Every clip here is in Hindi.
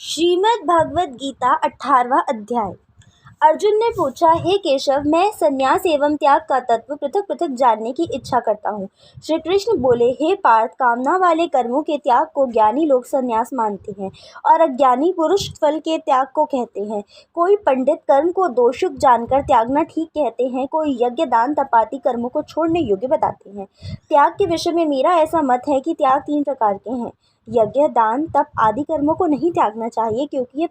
श्रीमद् भगवद गीता 18वां अध्याय। अर्जुन ने पूछा, हे केशव, मैं संन्यास एवं त्याग का तत्व पृथक पृथक जानने की इच्छा करता हूँ। श्री कृष्ण बोले, हे पार्थ, कामना वाले कर्मों के त्याग को ज्ञानी लोग संन्यास मानते हैं और अज्ञानी पुरुष फल के त्याग को कहते हैं। कोई पंडित कर्म को दोषयुक्त जानकर त्यागना ठीक कहते हैं, कोई यज्ञ दान तपादि कर्मों को छोड़ने योग्य बताते हैं। त्याग के विषय में मेरा ऐसा मत है कि त्याग 3 प्रकार के हैं। यज्ञ दान तप आदि कर्मों को नहीं त्यागना चाहिए, क्योंकि ये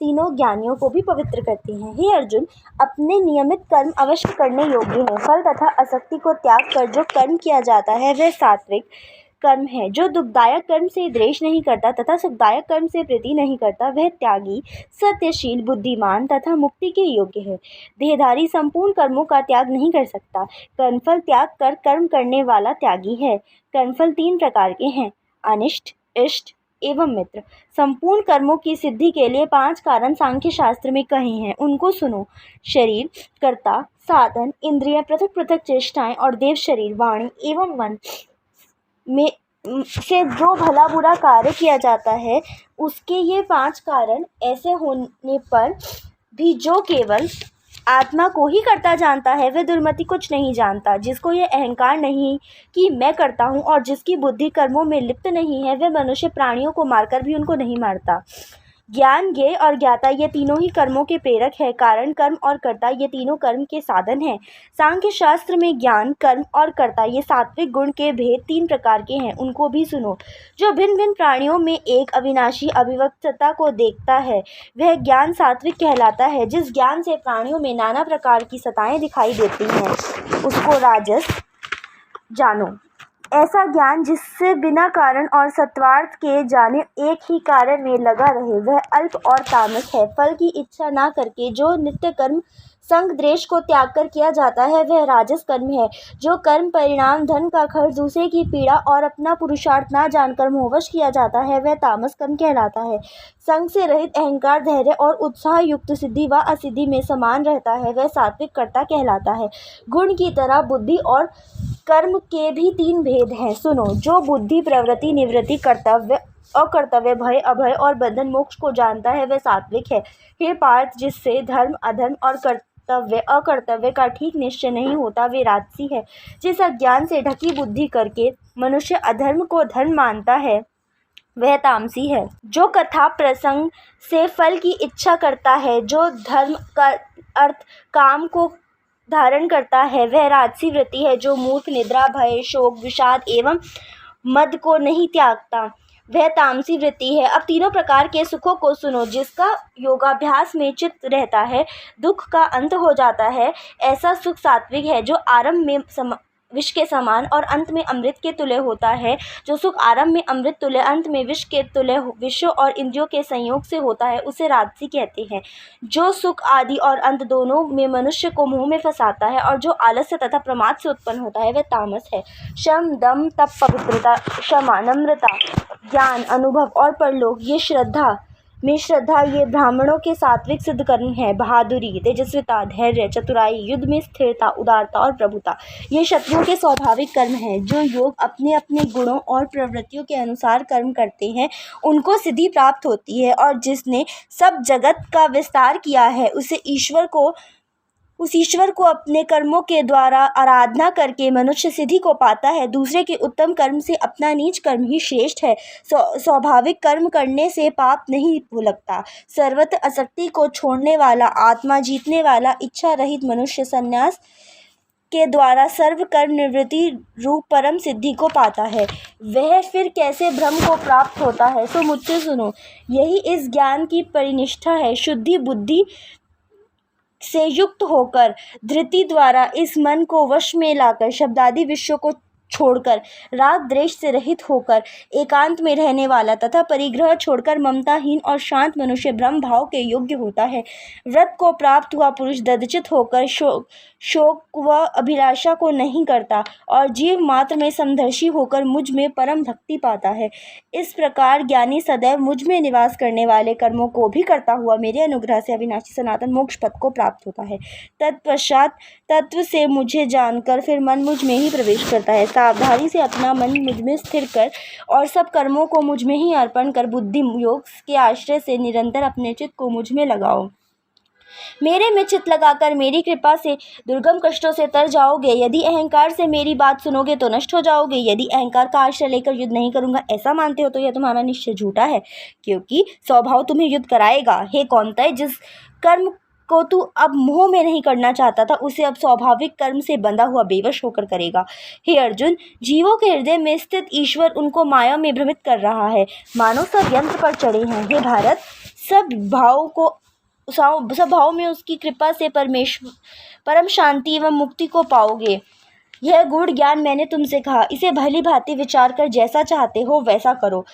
तीनों ज्ञानियों को भी पवित्र करते हैं। हे अर्जुन, अपने नियमित कर्म अवश्य करने योग्य हैं। फल तथा आसक्ति को त्याग कर जो कर्म किया जाता है वह सात्विक कर्म है। जो दुखदायक कर्म से द्वेष नहीं करता तथा सुखदायक कर्म से प्रीति नहीं करता वह त्यागी, सत्यशील, बुद्धिमान तथा मुक्ति के योग्य है। देहधारी संपूर्ण कर्मों का त्याग नहीं कर सकता। कर्मफल त्याग कर कर्म करने वाला त्यागी है। कर्मफल 3 प्रकार के हैं, अनिष्ट, इष्ट एवं मित्र। संपूर्ण कर्मों की सिद्धि के लिए 5 कारण सांख्य शास्त्र में कहे हैं, उनको सुनो। शरीर, कर्ता, साधन, इंद्रिय, पृथक पृथक चेष्टाएं और देव शरीर, वाणी एवं मन में से जो भला बुरा कार्य किया जाता है, उसके ये 5 कारण ऐसे होने पर भी जो केवल आत्मा को ही करता जानता है वह दुर्मति कुछ नहीं जानता। जिसको ये अहंकार नहीं कि मैं करता हूँ और जिसकी बुद्धि कर्मों में लिप्त नहीं है, वह मनुष्य प्राणियों को मारकर भी उनको नहीं मारता। ज्ञान, ज्ञेय और ज्ञाता ये तीनों ही कर्मों के प्रेरक है। कारण, कर्म और कर्ता ये तीनों कर्म के साधन हैं। सांख्य शास्त्र में ज्ञान, कर्म और कर्ता ये सात्विक गुण के भेद 3 प्रकार के हैं, उनको भी सुनो। जो भिन्न भिन्न प्राणियों में एक अविनाशी अभिव्यक्तता को देखता है वह ज्ञान सात्विक कहलाता है। जिस ज्ञान से प्राणियों में नाना प्रकार की सत्ताएं दिखाई देती हैं उसको राजस जानो। ऐसा ज्ञान जिससे बिना कारण और सत्वार्थ के जाने एक ही कार्य में लगा रहे वह अल्प और तामस है। फल की इच्छा ना करके जो नित्य कर्म संग द्वेष को त्याग कर किया जाता है वह राजस कर्म है। जो कर्म, परिणाम, धन का खर्च, दूसरे की पीड़ा और अपना पुरुषार्थ ना जानकर मोहवश किया जाता है वह तामस कर्म कहलाता है। संग से रहित अहंकार, धैर्य और उत्साह युक्त सिद्धि व असिद्धि में समान रहता है वह सात्विक कर्ता कहलाता है। गुण की तरह बुद्धि और कर्म के भी 3 भेद हैं, सुनो। जो बुद्धि, प्रवृत्ति, निवृत्ति, कर्तव्य, अकर्तव्य, भय, अभय और बंधन मोक्ष को जानता है वह सात्विक है। हे पार्थ, जिससे धर्म, अधर्म और कर्तव्य अकर्तव्य का ठीक निश्चय नहीं होता वे राजसी है। जिस अज्ञान से ढकी बुद्धि करके मनुष्य अधर्म को धर्म मानता है वह तामसी है। जो कथा प्रसंग से फल की इच्छा करता है, जो धर्म का अर्थ काम को धारण करता है वह राजसी वृत्ति है। जो मूर्ख, निद्रा, भय, शोक, विषाद एवं मद को नहीं त्यागता वह तामसी वृत्ति है। अब तीनों प्रकार के सुखों को सुनो। जिसका योगाभ्यास में चित्त रहता है दुख का अंत हो जाता है, ऐसा सुख सात्विक है। जो आरंभ में विष के समान और अंत में अमृत के तुल्य होता है, जो सुख आरंभ में अमृत तुल्य, अंत में विष के तुल्य, विषयों और इंद्रियों के संयोग से होता है, उसे राजसी कहते हैं। जो सुख आदि और अंत दोनों में मनुष्य को मोह में फंसाता है और जो आलस्य तथा प्रमाद से उत्पन्न होता है वह तामस है। शम, दम, तप, पवित्रता, क्षमा, नम्रता, ज्ञान, अनुभव और परलोक ये श्रद्धा ये ब्राह्मणों के सात्विक सिद्ध कर्म है। बहादुरी, तेजस्विता, धैर्य, चतुराई, युद्ध में स्थिरता, उदारता और प्रभुता ये शत्रुओं के स्वाभाविक कर्म हैं। जो लोग अपने अपने गुणों और प्रवृत्तियों के अनुसार कर्म करते हैं उनको सिद्धि प्राप्त होती है, और जिसने सब जगत का विस्तार किया है उस ईश्वर को अपने कर्मों के द्वारा आराधना करके मनुष्य सिद्धि को पाता है। दूसरे के उत्तम कर्म से अपना नीच कर्म ही श्रेष्ठ है। स्वाभाविक कर्म करने से पाप नहीं भुलकता। सर्वत्र आसक्ति को छोड़ने वाला, आत्मा जीतने वाला, इच्छा रहित मनुष्य संन्यास के द्वारा सर्व कर्म निवृत्ति रूप परम सिद्धि को पाता है। वह फिर कैसे ब्रह्म को प्राप्त होता है, सो मुझसे सुनो। यही इस ज्ञान की परिनिष्ठा है। शुद्धि बुद्धि से युक्त होकर धृति द्वारा इस मन को वश में लाकर शब्दादि विषयों को छोड़कर राग द्वेष से रहित होकर एकांत में रहने वाला तथा परिग्रह छोड़कर ममताहीन और शांत मनुष्य ब्रह्म भाव के योग्य होता है। व्रत को प्राप्त हुआ पुरुष दधचित होकर शोक व अभिलाषा को नहीं करता और जीव मात्र में समदर्शी होकर मुझ में परम भक्ति पाता है। इस प्रकार ज्ञानी सदैव मुझ में निवास करने वाले कर्मों को भी करता हुआ मेरे अनुग्रह से अविनाशी सनातन मोक्ष पद को प्राप्त होता है। तत्पश्चात तत्व से मुझे जानकर फिर मन मुझ में ही प्रवेश करता है। सावधानी से अपना मन मुझ में स्थिर कर और सब कर्मों को मुझ में ही अर्पण कर बुद्धि योग के आश्रय से निरंतर अपने चित्त को मुझ में लगाओ। मेरे में चित्त लगाकर मेरी कृपा से दुर्गम कष्टों से तर जाओगे। यदि अहंकार से मेरी बात सुनोगे तो नष्ट हो जाओगे। यदि अहंकार का आश्रय लेकर युद्ध नहीं करूंगा ऐसा मानते हो तो यह तुम्हारा निश्चय झूठा है, क्योंकि स्वभाव तुम्हें युद्ध कराएगा। हे कौन्तेय, जिस कर्म को तू अब मोह में नहीं करना चाहता था उसे अब स्वाभाविक कर्म से बंधा हुआ बेवश होकर करेगा। हे अर्जुन, जीवों के हृदय में स्थित ईश्वर उनको माया में भ्रमित कर रहा है, मानो सब यंत्र पर चढ़े हैं। हे भारत, सब भाव में उसकी कृपा से परम शांति एवं मुक्ति को पाओगे। यह गूढ़ ज्ञान मैंने तुमसे कहा, इसे भली भांति विचार कर जैसा चाहते हो वैसा करो।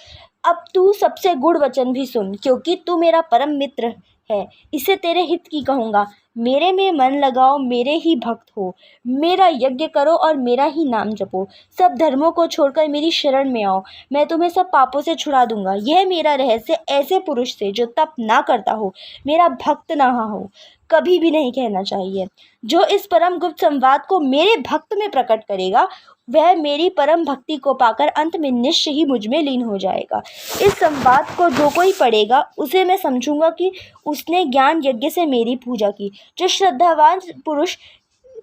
अब तू सबसे गूढ़ वचन भी सुन, क्योंकि तू मेरा परम मित्र है, इसे तेरे हित की कहूँगा। मेरे में मन लगाओ, मेरे ही भक्त हो, मेरा यज्ञ करो और मेरा ही नाम जपो। सब धर्मों को छोड़कर मेरी शरण में आओ, मैं तुम्हें सब पापों से छुड़ा दूंगा। यह मेरा रहस्य ऐसे पुरुष से जो तप ना करता हो, मेरा भक्त ना हो, कभी भी नहीं कहना चाहिए। जो इस परम गुप्त संवाद को मेरे भक्त में प्रकट करेगा वह मेरी परम भक्ति को पाकर अंत में निश्चय ही मुझ में लीन हो जाएगा। इस संवाद को जो कोई पढ़ेगा उसे मैं समझूंगा कि उसने ज्ञान यज्ञ से मेरी पूजा की। जो श्रद्धावान पुरुष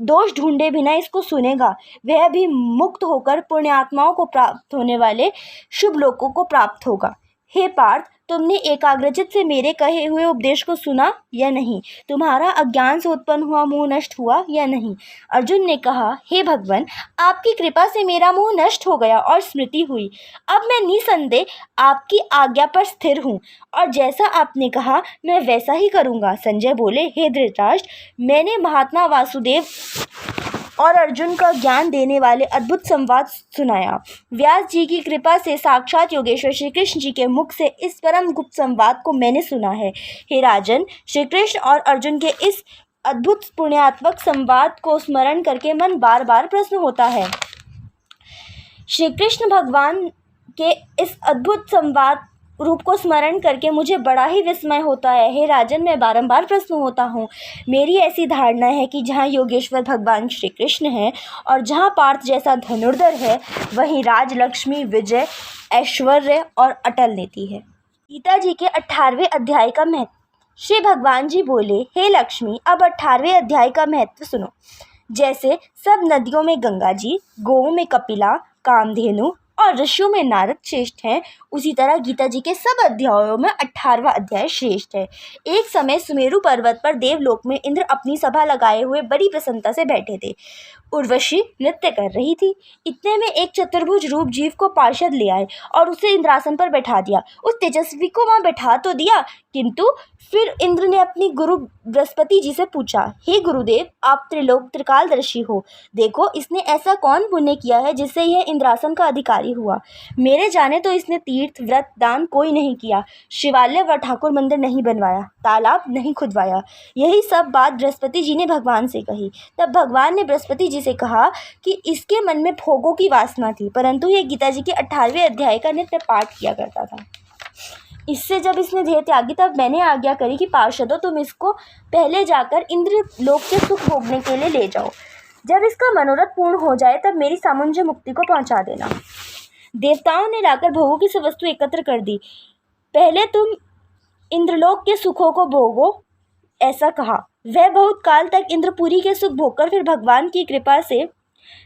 दोष ढूंढे बिना इसको सुनेगा वह भी मुक्त होकर पुण्यात्माओं को प्राप्त होने वाले शुभ लोकों को प्राप्त होगा। हे पार्थ, तुमने एकाग्रचित्त से मेरे कहे हुए उपदेश को सुना या नहीं? तुम्हारा अज्ञान से उत्पन्न हुआ मोह नष्ट हुआ या नहीं? अर्जुन ने कहा, हे भगवान, आपकी कृपा से मेरा मोह नष्ट हो गया और स्मृति हुई। अब मैं निसंदेह आपकी आज्ञा पर स्थिर हूँ और जैसा आपने कहा मैं वैसा ही करूँगा। संजय बोले, हे धृतराष्ट्र, मैंने महात्मा वासुदेव और अर्जुन का ज्ञान देने वाले अद्भुत संवाद सुनाया। व्यास जी की कृपा से साक्षात योगेश्वर श्री कृष्ण जी के मुख से इस परम गुप्त संवाद को मैंने सुना है। हे राजन, श्री कृष्ण और अर्जुन के इस अद्भुत पुण्यात्मक संवाद को स्मरण करके मन बार बार प्रसन्न होता है। श्री कृष्ण भगवान के इस अद्भुत संवाद रूप को स्मरण करके मुझे बड़ा ही विस्मय होता है। हे राजन, मैं बारंबार प्रश्न होता हूँ। मेरी ऐसी धारणा है कि जहाँ योगेश्वर भगवान श्री कृष्ण है और जहाँ पार्थ जैसा धनुर्धर है वहीं राजलक्ष्मी, विजय, ऐश्वर्य और अटल नीति है। गीता जी के 18वें अध्याय का महत्व। श्री भगवान जी बोले, हे लक्ष्मी, अब 18वें अध्याय का महत्व सुनो। जैसे सब नदियों में गंगा जी, गौओं में कपिला, कामधेनु और ऋषियों में नारद श्रेष्ठ हैं, उसी तरह गीता जी के सब अध्यायों में 18वां अध्याय श्रेष्ठ है। एक समय सुमेरु पर्वत पर देवलोक में इंद्र अपनी सभा लगाए हुए बड़ी प्रसन्नता से बैठे थे। उर्वशी नृत्य कर रही थी। इतने में एक चतुर्भुज रूप जीव को पार्षद ले आए और उसे इंद्रासन पर बैठा दिया। उस तेजस्वी को वहां बैठा तो दिया, किंतु फिर इंद्र ने अपनी गुरु बृहस्पति जी से पूछा, हे गुरुदेव, आप त्रिलोक त्रिकालदर्शी हो, देखो इसने ऐसा कौन पुण्य किया है जिससे यह इंद्रासन का अधिकारी हुआ। मेरे जाने तो इसने तीर्थ व्रत दान कोई नहीं किया, शिवालय व ठाकुर मंदिर नहीं बनवाया, तालाब नहीं खुदवाया। यही सब बात बृहस्पति जी ने भगवान से कही। तब भगवान ने बृहस्पति जी से कहा कि इसके मन में भोगों की वासना थी, परंतु यह गीता जी के 18वें अध्याय का नित्य पाठ किया करता था। इससे जब इसने देह त्यागी तब मैंने आज्ञा करी कि पार्षदों, तुम इसको पहले जाकर इंद्र लोक के सुख भोगने के लिए ले जाओ। जब इसका मनोरथ पूर्ण हो जाए तब मेरी सामुंजय मुक्ति को पहुंचा देना। देवताओं ने लाकर भोगों की सब वस्तु एकत्र कर दी। पहले तुम इंद्रलोक के सुखों को भोगो, ऐसा कहा। वह बहुत काल तक इंद्रपुरी के सुख भोगकर फिर भगवान की कृपा से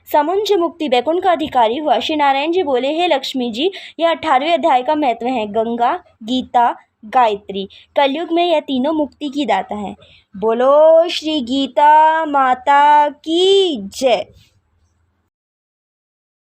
सामुंजय मुक्ति वैकुंठ का अधिकारी हुआ। श्री नारायण जी बोले, हे लक्ष्मी जी, यह 18वें अध्याय का महत्व है। गंगा, गीता, गायत्री, कलयुग में यह तीनों मुक्ति की दाता है। बोलो श्री गीता माता की जय।